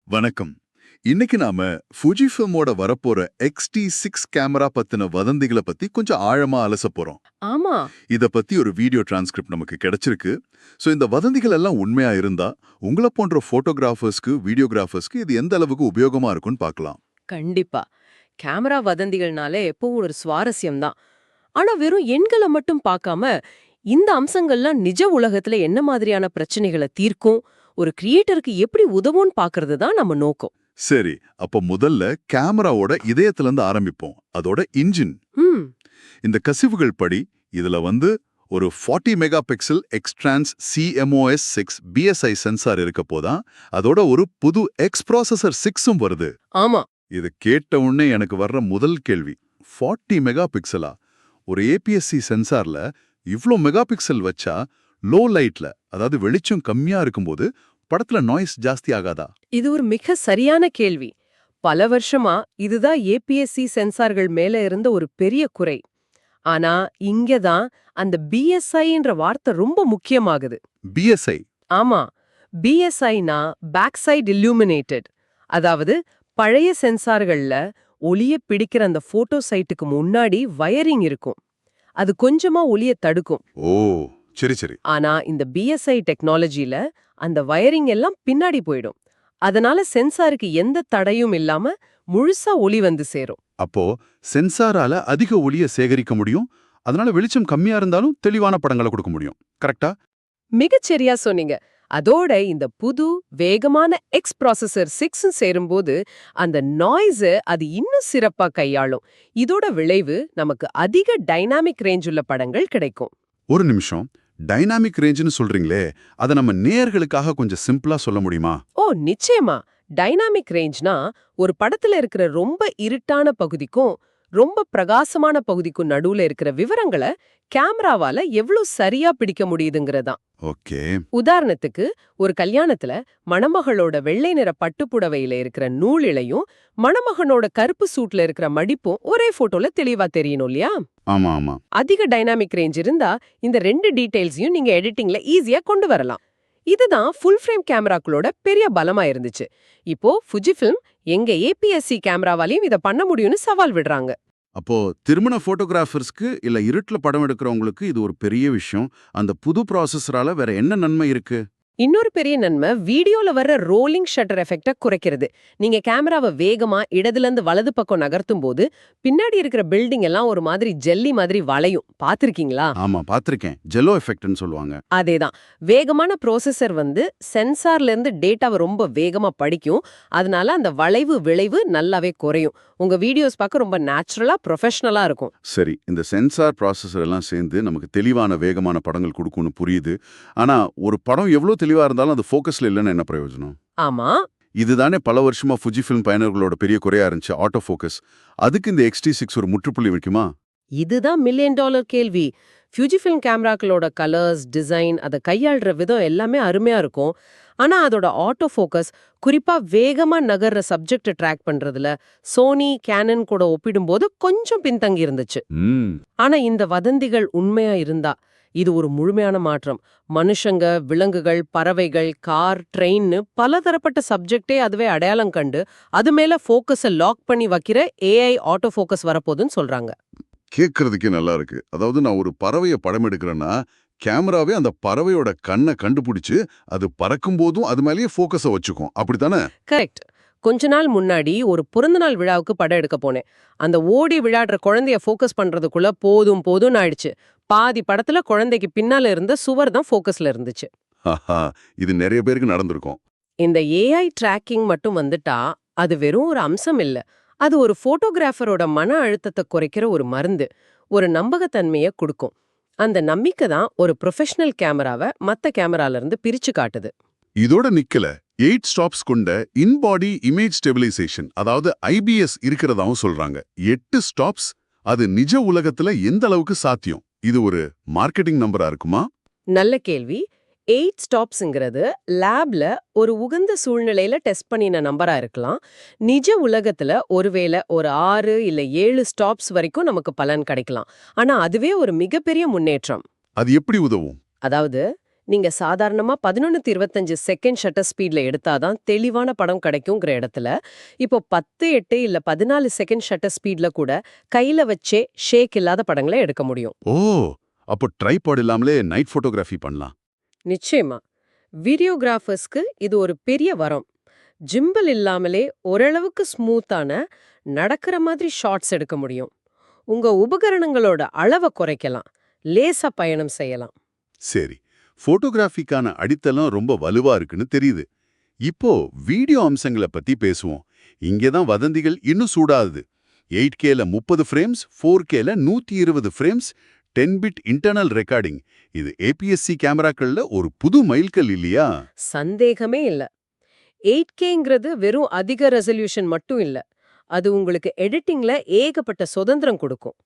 வணக்கம். இன்னைக்கு நாம ஃபுஜிஃபில்மோட வரப்போற XT6 கேமரா பத்தின வதந்திகளை பத்தி கொஞ்சம் ஆழமா அலச போறோம். ஆமா. இத பத்தி ஒரு வீடியோ டிரான்ஸ்கிரிப்ட் நமக்கு கிடைச்சிருக்கு. சோ இந்த வதந்திகள் எல்லாம் உண்மையா இருந்தா உங்களை போன்ற போட்டோகிராஃபர்ஸ்க்கு வீடியோகிராஃபர்ஸ்க்கு இது எந்த அளவுக்கு உபயோகமா இருக்கும்னு பார்க்கலாம். கண்டிப்பா. கேமரா வதந்திகள்னாலே எப்பவும் ஒரு சுவாரஸ்யம் தான். ஆனா வெறும் எண்களை மட்டும் பார்க்காம, இந்த அம்சங்கள்லாம் நிஜ உலகத்துல என்ன மாதிரியான பிரச்சனைகளை தீர்க்கும், ஒரு கிரியேட்டருக்கு எப்படி உதவும்னு பார்க்கிறது தான் நம்ம நோக்கம். சரி, அப்ப முதல்ல கேமராவோட இதயத்துல இருந்து ஆரம்பிப்போம். அதோட இன்ஜின். ம் இந்த கசிவுகள் படி இதுல ஒரு 40 megapixel X-Trans CMOS6 BSI sensor இருக்க போதான் அதோட ஒரு புது எக்ஸ் ப்ராசஸர் 6ம் வருது. ஆமா. இது கேட்ட உடனே எனக்கு வர்ற முதல் கேள்வி, 40 மெகா பிக்சலா? ஒரு APS-C சென்சார்ல இவ்ளோ மெகா பிக்சல் வச்சா லோ லைட்ல, அதாவது வெளிச்சம் கம்மியா இருக்கும்போது படத்துல நாய்ஸ் ஜாஸ்தி ஆகாதா? இது ஒரு மிக சரியான கேள்வி. பல வருஷமா இதுதான் APS-C சென்சார்கள் மேல இருந்த ஒரு பெரிய குறை. ஆனா இங்கதான் அந்த BSIன்ற வார்த்தை ரொம்ப முக்கியமாகுது. BSI? ஆமா. BSIனா பேக் சைடு இல்லுமினேட்டட். அதாவது பழைய சென்சார்கள்ல ஒளிய பிடிக்கிற அந்த போட்டோ சைட்டுக்கு முன்னாடி வயரிங் இருக்கும். அது கொஞ்சமா ஒளிய தடுக்கும். ஓ, சரி சரி. ஆனா இந்த BSI டெக்னாலஜில அந்த வயரிங் எல்லாம் பின்னாடி போயிடும். அதனால சென்சாருக்கு எந்த தடையும் இல்லாம முழுசா ஒளி வந்து சேரும். அப்போ சென்சாரால அதிக ஒளிய சேகரிக்க முடியும், அதனால வெளிச்சம் கம்மியா இருந்தாலும் தெளிவான படங்களை கொடுக்க முடியும். கரெக்டா? மிகச்சரியா சொன்னீங்க. அதோட இந்த புது வேகமான எக்ஸ் ப்ராசஸர் 6 சேரும்போது அந்த நாய்ஸ அது இன்னும் சிறப்பா கையாளும். இதோட விளைவு நமக்கு அதிக டைனாமிக் ரேஞ்ச் உள்ள படங்கள் கிடைக்கும். ஒரு நிமிஷம், டைனாமிக் ரேஞ்சுன்னு சொல்றீங்களே, அதை நம்ம நேயர்களுக்காக கொஞ்சம் சிம்பிளா சொல்ல முடியுமா? ஓ நிச்சயமா. டைனாமிக் ரேஞ்ச்னா ஒரு படத்துல இருக்கிற ரொம்ப இருட்டான பகுதிக்கும் ரொம்ப பிரகாசமான பகுதிக்கும் நடுவுல இருக்கிற விவரங்களை கேமராவால எவ்வளவு சரியா பிடிக்க முடியுதுங்கிறதான். ஓகே. உதாரணத்துக்கு ஒரு கல்யாணத்துல மணமகளோட வெள்ளை நிற பட்டுப்புடவையில இருக்கிற நூலிழையும் மணமகனோட கருப்பு சூட்ல இருக்கிற மடிப்பும் ஒரே போட்டோல தெளிவா தெரியணும் இல்லையா? ஆமா ஆமா. அதிக டைனாமிக் ரேஞ்ச் இருந்தா இந்த ரெண்டு டீடைல்ஸையும் நீங்க எடிட்டிங்ல ஈஸியா கொண்டு வரலாம். இதுதான் ஃபுல் ஃப்ரேம் கேமராக்களோட பெரிய பலமா இருந்துச்சு. இப்போ ஃபுஜிஃபில்ம் எங்க APS-C கேமராவாலையும் இத பண்ண முடியும்னு சவால் விடுறாங்க. அப்போ திருமண போட்டோகிராஃபர்ஸ்க்கு இல்ல இருட்டுல படம் எடுக்கிறவங்களுக்கு இது ஒரு பெரிய விஷயம். அந்த புது ப்ராசஸரால வேற என்ன நன்மை இருக்கு? இன்னொரு பெரிய நன்மை வீடியோல வர்ற ரோலிங் ஷட்டர் எஃபெக்ட குறைக்கிறது. நீங்க கேமராவை வேகமா இடதுல இருந்து வலது பக்கம் நகர்த்தும் போது பின்னாடி இருக்கிற பில்டிங் எல்லாம் ஒரு மாதிரி ஜெல்லி மாதிரி வளையும். பாத்திருக்கீங்களா? ஆமா, பாத்திருக்கேன். ஜெல்லோ எஃபெக்ட்னு சொல்லுவாங்க. அதேதான். வேகமான ப்ரோசஸர் சென்சார்ல இருந்து டேட்டாவை ரொம்ப வேகமா படிக்கும். அதனால அந்த வளைவு விளைவு நல்லாவே குறையும். உங்க வீடியோஸ் பார்க்க ரொம்ப நேச்சுரலா ப்ரொஃபஷனலா இருக்கும். சரி, இந்த சென்சார் ப்ராசஸர் எல்லாம் சேர்ந்து நமக்கு தெளிவான வேகமான படங்கள் கொடுக்கும்னு புரியுது. ஆனா ஒரு படம் எவ்வளவு தெளிவா இருந்தாலும் அது ஃபோக்கஸ்ல இல்லைன்னு என்ன பிரயோஜனம்? ஆமா. இதுதானே பல வருஷமா ஃபுஜிஃபில்ம் பயனர்களோட பெரிய குறையா இருந்துச்சு, ஆட்டோ ஃபோக்கஸ். அதுக்கு இந்த XT6 ஒரு முற்றுப்புள்ளி வைக்குமா? இதுதான் $1 மில்லியன் கேள்வி. ஃபியூஜிஃபில்ம் கேமராக்களோட கலர்ஸ், டிசைன், அதை கையாளுற விதம் எல்லாமே அருமையா இருக்கும். ஆனா அதோட ஆட்டோ ஃபோக்கஸ், குறிப்பா வேகமா நகர்ற சப்ஜெக்ட ட்ராக் பண்றதுல சோனி, கேனன் கூட ஒப்பிடும்போது கொஞ்சம் பின்தங்கி இருந்துச்சு. ஆனா இந்த வதந்திகள் உண்மையா இருந்தா இது ஒரு முழுமையான மாற்றம். மனுஷங்க, விலங்குகள், பறவைகள், கார், ட்ரெயின்னு பலதரப்பட்ட சப்ஜெக்டே அதுவே அடையாளம் கண்டு அது மேல ஃபோக்கஸை லாக் பண்ணி வைக்கிற AI ஆட்டோ ஃபோக்கஸ் வரப்போகுதுன்னு சொல்றாங்க. கேட்கறதுக்கே நல்லா இருக்கு. அதாவது நான் ஒரு பறவைய படம் எடுக்கிறேன்னா கேமராவே அந்த பறவையோட கண்ணை கண்டுபிடிச்சு அது பறக்கும் போதும் அது மேலேயே ஃபோக்கஸை வச்சுக்கும். அப்படித்தானே? கரெக்ட். கொஞ்ச நாள் முன்னாடி ஒரு பிறந்தநாள் விழாவுக்கு படம் எடுக்க போனேன். அந்த ஓடி விளையாடுற குழந்தைய ஃபோக்கஸ் பண்றதுக்குள்ள போதும் போதும்னு ஆயிடுச்சு. பாதி படத்துல குழந்தைக்கு பின்னால இருந்த சுவர் தான் ஃபோக்கஸ்ல இருந்துச்சு. இது நிறைய பேருக்கு நடந்திருக்கும். இந்த AI ட்ராக்கிங் மட்டும் வந்துட்டா அது வெறும் ஒரு அம்சம் இல்ல. அது ஒரு போட்டோகிராஃபரோட மன அழுத்தத்தை குறைக்கிற ஒரு மருந்து, ஒரு நம்பகத்தன்மையை கொடுக்கும். அந்த நம்பிக்கை தான் ஒரு ப்ரொஃபஷனல் கேமராவை மத்த கேமரால இருந்து பிரிச்சு காட்டுது. இதோட நிக்கல, 8 ஸ்டாப்ஸ் கொண்ட இன்பாடி இமேஜ் ஸ்டெபிலைசேஷன், அதாவது IBS இருக்கிறதாவும் சொல்றாங்க. 8 ஸ்டாப்ஸ், அது நிஜ உலகத்துல எந்த அளவுக்கு சாத்தியம்? இது ஒரு மார்க்கெட்டிங் நம்பரா இருக்குமா? நல்ல கேள்வி. 8 ஸ்டாப்ஸ்ங்கிறது லேப்ல ஒரு உகந்த சூழ்நிலையில டெஸ்ட் பண்ணின நம்பரா இருக்கலாம். நிஜ உலகத்துல ஒருவேளை ஒரு 6 இல்ல 7 ஸ்டாப்ஸ் வரைக்கும் நமக்கு பலன் கிடைக்கலாம். ஆனா அதுவே ஒரு மிகப்பெரிய முன்னேற்றம். அது எப்படி உதவும்? அதாவது நீங்க சாதாரணமா 11:25 செகண்ட் ஷட்டர் ஸ்பீட்ல எடுத்தாதான் தெளிவான படம் கிடைக்குங்கிற இடத்துல இப்போ 10:8 இல்ல 14 செகண்ட் ஷட்டர் ஸ்பீட்ல கூட கையில வச்சே ஷேக் இல்லாத படங்களை எடுக்க முடியும். ஓ, அப்போ ட்ரைபாட் இல்லாமலே நைட் ஃபோட்டோகிராஃபி பண்ணலாம். நிச்சயமா. வீடியோகிராஃபர்ஸ்க்கு இது ஒரு பெரிய வரம். ஜிம்பிள் இல்லாமலே ஓரளவுக்கு ஸ்மூத்தான நடக்கிற மாதிரி ஷாட்ஸ் எடுக்க முடியும். உங்க உபகரணங்களோட அளவை குறைக்கலாம், லேசா பயணம் செய்யலாம். சரி, ஃபோட்டோகிராஃபிக்கான அடித்தளம் ரொம்ப வலுவா இருக்குன்னு தெரியுது. இப்போ வீடியோ அம்சங்களை பத்தி பேசுவோம். இங்கதான் வதந்திகள் இன்னும் சூடாகுது. 8Kல 30 ஃப்ரேம்ஸ், 4Kல 120 ஃப்ரேம்ஸ், 10 பிட் இன்டர்னல் ரெக்கார்டிங். இது ஏபிஎஸ்சி கேமராக்கள்ல ஒரு புது மைல்கல் இல்லையா? சந்தேகமே இல்ல. 8Kங்கிறது வெறும் அதிக ரெசல்யூஷன் மட்டும் இல்ல. அது உங்களுக்கு எடிட்டிங்ல ஏகப்பட்ட சுதந்திரம் கொடுக்கும்.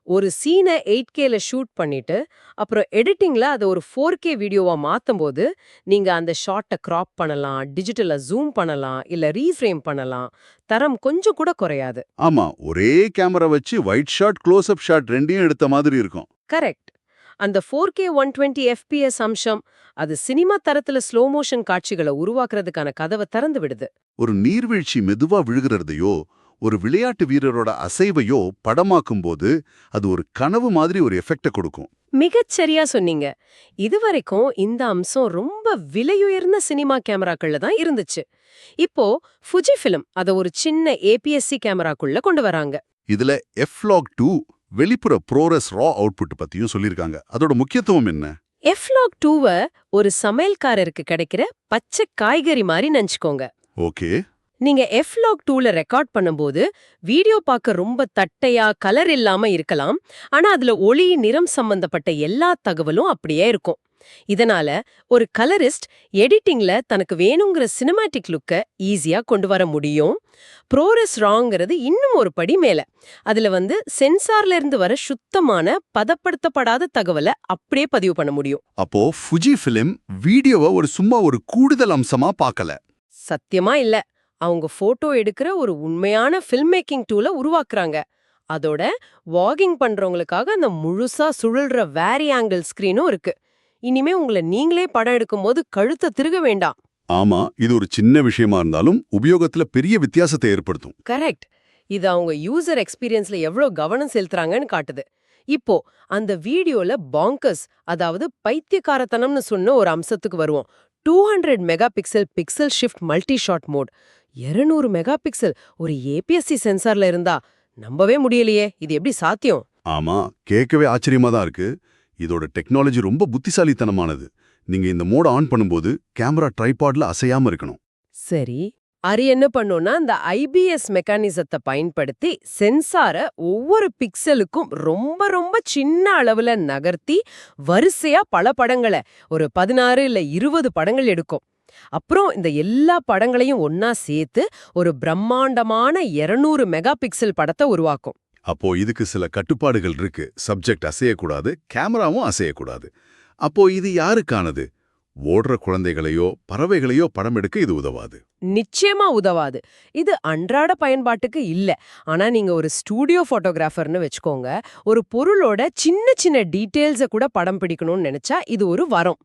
ஒரு சீனை 8Kல ஷூட் பண்ணிட்டு அப்புறம் எடிட்டிங்ல அதை ஒரு 4K வீடியோவா மாத்தும்போது நீங்க அந்த ஷாட்டை கிராப் பண்ணலாம், டிஜிட்டலா ஜூம் பண்ணலாம், இல்ல ரீஃப்ரேம் பண்ணலாம். தரம் கொஞ்சம் கூட குறையாது. ஆமா, ஒரே கேமரா வச்சு wide shot, close up shot ரெண்டையும் எடுத்த மாதிரி இருக்கும். கரெக்ட். அந்த 4K 120 FPS அம்சம் அது சினிமா தரத்துல ஸ்லோ மோஷன் காட்சிகளை உருவாக்குறதுக்கான கதவை திறந்து விடுது. ஒரு நீர்வீழ்ச்சி மெதுவா விழுகிறதையோ ஒரு விளையாட்டு வீரரோட அசைவையோ படமாக்கும் போது அது ஒரு கனவு மாதிரி ஒரு எஃபெக்ட கொடுக்கும். மிகச்சரியா சொன்னீங்க. இதுவரைக்கும் இந்த அம்சம் ரொம்ப விலையுயர்ந்த சினிமா கேமராக்கள்ல தான் இருந்துச்சு. இப்போ ஃபுஜி ஃபிலிம் அத ஒரு சின்ன ஏபிஎஸ்சி கேமராக்குள்ள கொண்டு வராங்க. இதுல F-Log2 வெளிப்புற ProRes RAW அவுட்புட் பத்தியும் சொல்லிருக்காங்க. அதோட முக்கியத்துவம் என்ன? F-Log2 ஒரு சமையல்காரருக்கு கிடைக்கிற பச்சை காய்கறி மாதிரி நினைச்சுக்கோங்க. ஓகே. நீங்க F-Log2ல ரெக்கார்ட் பண்ணும்போது வீடியோ பார்க்க ரொம்ப தட்டையா கலர் இல்லாம இருக்கலாம். ஆனா அதுல ஒளி, நிறம் சம்பந்தப்பட்ட எல்லா தகவலும் அப்படியே இருக்கும். இதனால ஒரு கலரிஸ்ட் எடிட்டிங்ல தனக்கு வேணுங்கிற சினிமாட்டிக் லுக்க ஈஸியா கொண்டு வர முடியும். ProRes RAWங்கிறது இன்னும் ஒரு படி மேல. அதுல சென்சார்ல இருந்து வர சுத்தமான பதப்படுத்தப்படாத தகவலை அப்படியே பதிவு பண்ண முடியும். அப்போ ஃபுஜி ஃபிலிம் வீடியோவை சும்மா ஒரு கூடுதல் அம்சமா பார்க்கல. சத்தியமா இல்ல. அவங்க போட்டோ எடுக்கிற ஒரு உண்மையான ஃபில்ம் மேக்கிங் டூலை உருவாக்குறாங்க. அதோட வாகிங் பண்றவங்களுக்காக அந்த முழுசா சுழல்ற வேரி ஆங்கிள் ஸ்கிரீனும் இருக்கு. இனிமே உங்களை நீங்களே படம் எடுக்கும்போது கழுத்தை திருக வேண்டாம். ஆமா, இது ஒரு சின்ன விஷயமா இருந்தாலும் உபயோகத்துல பெரிய வித்தியாசத்தை ஏற்படுத்தும். கரெக்ட். இது அவங்க யூசர் எக்ஸ்பீரியன்ஸ்ல எவ்வளவு கவனம் செலுத்துறாங்கன்னு காட்டுது. இப்போ அந்த வீடியோல பாங்கர்ஸ், அதாவது பைத்தியக்காரத்தனம்னு சொன்ன ஒரு அம்சத்துக்கு வருவோம். 200 mega pixel pixel shift multi shot mode. 200 mega pixel ஒரு ஏபிஎஸ்சி சென்சார்ல இருந்தா நம்பவே முடியலையே. இது எப்படி சாத்தியம்? ஆமா, கேட்கவே ஆச்சரியமா தான் இருக்கு. இதோட டெக்னாலஜி ரொம்ப புத்திசாலித்தனமானது. நீங்க இந்த மோட ஆன் பண்ணும்போது கேமரா ட்ரைபாட்ல அசையாம இருக்கணும். சரி, அது என்ன பண்ணும்னா அந்த ஐபிஎஸ் மெக்கானிசத்தை பயன்படுத்தி சென்சாரை ஒவ்வொரு பிக்சலுக்கும் ரொம்ப ரொம்ப சின்ன அளவுல நகர்த்தி வரிசையா பல படங்களை, ஒரு 16 இல்ல 20 படங்கள் எடுக்கும். அப்புறம் இந்த எல்லா படங்களையும் ஒன்னா சேர்த்து ஒரு பிரம்மாண்டமான 200 மெகா பிக்சல் படத்தை உருவாக்கும். அப்போ இதுக்கு சில கட்டுப்பாடுகள் இருக்கு. சப்ஜெக்ட் அசையக்கூடாது, கேமராவும் அசையக்கூடாது. அப்போ இது யாருக்கானது? ஓடுற குழந்தைகளையோ பறவைகளையோ படம் எடுக்க இது உதவாது. நிச்சயமா உதவாது. இது அன்றாட பயன்பாட்டுக்கு இல்ல. ஆனா நீங்க ஒரு ஸ்டூடியோ போட்டோகிராஃபர்னு வச்சுக்கோங்க. ஒரு பொருளோட சின்ன சின்ன டீடைல்ஸை கூட படம் பிடிக்கணும்னு நினைச்சா இது ஒரு வரம்.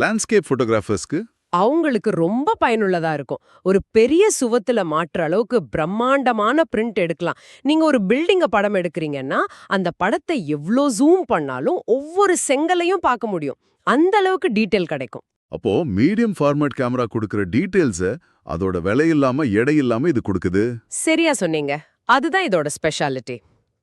லேண்ட்ஸ்கேப் போட்டோகிராஃபர்ஸ்க்கு அவங்களுக்கு ரொம்ப பயனுள்ளதா இருக்கும். ஒரு பெரிய சுவத்துல மாற்ற அளவுக்கு பிரம்மாண்டமான பிரிண்ட் எடுக்கலாம். நீங்க ஒரு பில்டிங்க படம் எடுக்கிறீங்கன்னா அந்த படத்தை எவ்ளோ ஜூம் பண்ணாலும் ஒவ்வொரு செங்கலையும் பார்க்க முடியும். அந்த அளவுக்கு டீடைல் கிடைக்கும். அப்போ மீடியம் ஃபார்மேட் கேமரா கொடுக்கிற டீடைல்ஸ அதோட விலை இல்லாம எடை இல்லாம இது கொடுக்குது. சரியா சொன்னீங்க. அதுதான் இதோட ஸ்பெஷாலிட்டி.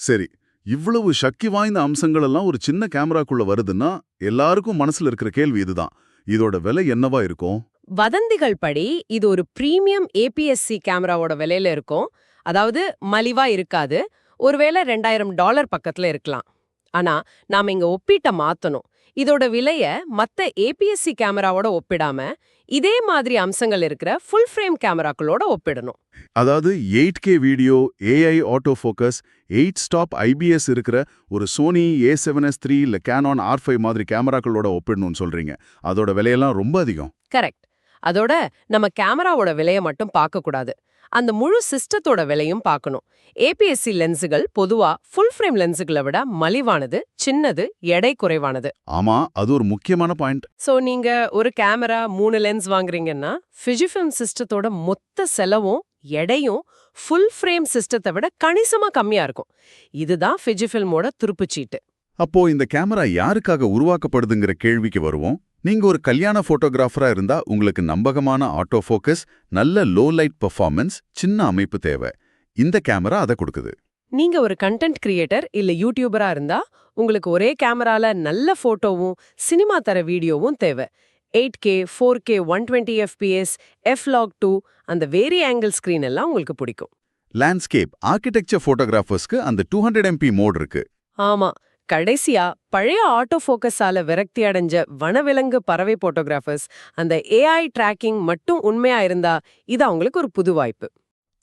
சரி, இவ்வளவு சக்தி வாய்ந்த அம்சங்கள் எல்லாம் ஒரு சின்ன கேமராக்குள்ள வருதுன்னா எல்லாருக்கும் மனசுல இருக்கிற கேள்வி இதுதான். இதோட விலை என்னவா இருக்கும்? வதந்திகள் படி இது ஒரு பிரீமியம் ஏபிஎஸ்சி கேமராவோட விலையில இருக்கும். அதாவது மலிவா இருக்காது. ஒருவேளை $2000 பக்கத்துல இருக்கலாம். ஆனா நாம இங்க ஒப்பீட்ட மாத்தணும். இதோட விலைய மத்த ஏபிஎஸ்சி கேமராவோட ஒப்பிடாம இதே மாதிரி அம்சங்கள் இருக்கிற ஃபுல் ஃப்ரேம் கேமராக்களோட ஒப்பிடணும். அதாவது 8K video, AI auto focus, 8 stop IBS இருக்கிற ஒரு சோனி A7S III இல்ல Canon R5 மாதிரி கேமராக்களோட ஒப்பிடணும்னு சொல்றீங்க. அதோட விலையெல்லாம் ரொம்ப அதிகம். கரெக்ட். அதோட நம்ம கேமராவோட விலையை மட்டும் பார்க்க கூடாது, அந்த முழு சிஸ்டத்தோட விலையும் பார்க்கணும். ஏபிஎஸ்சி லென்ஸுகள் பொதுவா ஃபுல் ஃப்ரேம் லென்ஸுகளை விட மலிவானது, சின்னது, எடை குறைவானது. ஆமா, அது ஒரு முக்கியமான பாயிண்ட். சோ நீங்க ஒரு கேமரா 3 லென்ஸ் வாங்குறீங்கன்னா ஃபியூஜிஃபில்ம் சிஸ்டத்தோட மொத்த செலவும் எடையும் ஃபுல் ஃப்ரேம் சிஸ்டத்தை விட கணிசமா கம்மியா இருக்கும். இதுதான் ஃபியூஜிஃபில்மோட துருப்புச்சீட்டு. அப்போ இந்த கேமரா யாருக்காக உருவாக்கப்படுதுங்கிற கேள்விக்கு வருவோம். நீங்க ஒரு கல்யாண போட்டோகிராஃபரா இருந்தா உங்களுக்கு நம்பகமான ஆட்டோ ஃபோக்கஸ், நல்ல லோ லைட் பெர்ஃபார்மன்ஸ், சின்ன அமைப்பு தேவை. இந்த கேமரா அதை கொடுக்குது. நீங்க ஒரு கண்டென்ட் கிரியேட்டர் இல்ல யூடியூபரா இருந்தா உங்களுக்கு ஒரே கேமரால நல்ல போட்டோவும் சினிமா தர வீடியோவும் தேவை. 8K, 4K, 120 FPS, F-Log2 அந்த வேரி ஆங்கிள் ஸ்கிரீன் எல்லாம் உங்களுக்கு பிடிக்கும். லேண்ட்ஸ்கேப், ஆர்கிடெக்சர் போட்டோகிராஃபர்ஸ்க்கு அந்த 200 MP மோட் இருக்கு. ஆமா, கடைசியா பழைய ஆட்டோ ஃபோக்கஸால விரக்தி அடைஞ்ச வனவிலங்கு பறவை போட்டோகிராஃபர்ஸ் அந்த AI டிராக்கிங் மட்டும் உண்மையா இருந்தா இது அவங்களுக்கு ஒரு புது வாய்ப்பு.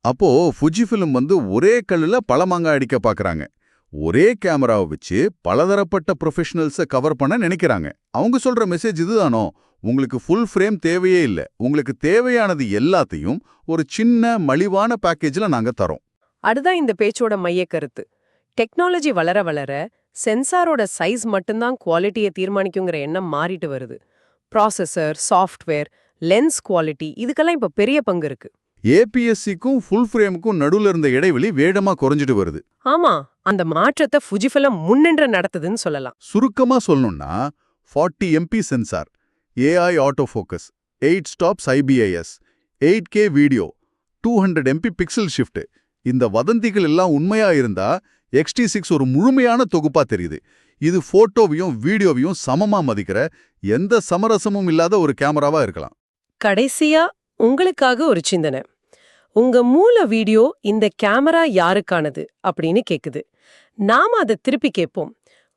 அப்போ ஃபுஜிஃபிலிம் ஒரே கல்லுல பல மாங்காய் அடிக்க பாக்குறாங்க. ஒரே கேமராவை வச்சு பலதரப்பட்ட ப்ரொஃபஷனல்ஸை கவர் பண்ண நினைக்கிறாங்க. அவங்க சொல்ற மெசேஜ் இதுதானோ, உங்களுக்கு ஃபுல் ஃப்ரேம் தேவையே இல்லை, உங்களுக்கு தேவையானது எல்லாத்தையும் ஒரு சின்ன மலிவான பேக்கேஜ்ல நாங்க தரோம். அதுதான் இந்த பேச்சோட மைய கருத்து. டெக்னாலஜி வளர வளர சென்சாரோட சைஸ் மட்டும்தான் குவாலிட்டியை தீர்மானிக்குங்கிற எண்ணம் மாறிட்டு வருது. ப்ராசஸர், சாஃப்ட்வேர், லென்ஸ் குவாலிட்டி இதுக்கெல்லாம் இப்ப பெரிய பங்கு இருக்கு. ஏபிஎஸ்சிக்கும் ஃபுல் ஃப்ரேமுக்கும் நடுவுல இருந்த இடைவெளி வேகமா குறைஞ்சிட்டு வருது. ஆமா, அந்த மாற்றத்தை ஃபுஜிஃபிலிம் முன்னின்று நடத்துதுன்னு சொல்லலாம். சுருக்கமா சொல்லணும்னா 40 MP sensor, AI auto focus, 8 stops IBIS, 8K video, 200 MP pixel shift, இந்த வதந்திகள் எல்லாம் உண்மையா இருந்தா XT6 ஒரு முழுமையான தொகுப்பா தெரியுது. இது போட்டோவையும் வீடியோவையும் சமமா மதிக்கிற, எந்த சமரசமும் இல்லாத ஒரு கேமராவா இருக்கலாம். கடைசியா உங்களுக்காக ஒரு சிந்தனை. உங்க மூல வீடியோ இந்த கேமரா யாருக்கானது அப்படின்னு கேக்குது. நாம அதை திருப்பி கேட்போம்.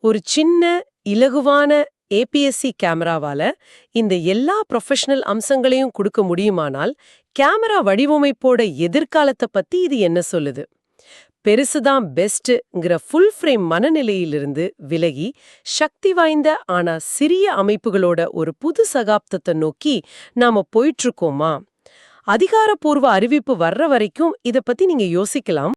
ஒரு சின்ன இலகுவான ஏபிஎஸ்சி கேமராவால இந்த எல்லா ப்ரொஃபஷனல் அம்சங்களையும் கொடுக்க முடியுமானால் கேமரா வடிவமைப்போட எதிர்காலத்தை பத்தி இது என்ன சொல்லுது? பெருசுதான் பெஸ்ட்ங்கிற ஃபுல் ஃப்ரேம் மனநிலையிலிருந்து விலகி சக்தி வாய்ந்த ஆனா சிறிய அமைப்புகளோட ஒரு புது சகாப்தத்தை நோக்கி நாம போயிட்டு இருக்கோமா? அதிகாரப்பூர்வ அறிவிப்பு வர்ற வரைக்கும் இத பத்தி நீங்க யோசிக்கலாம்.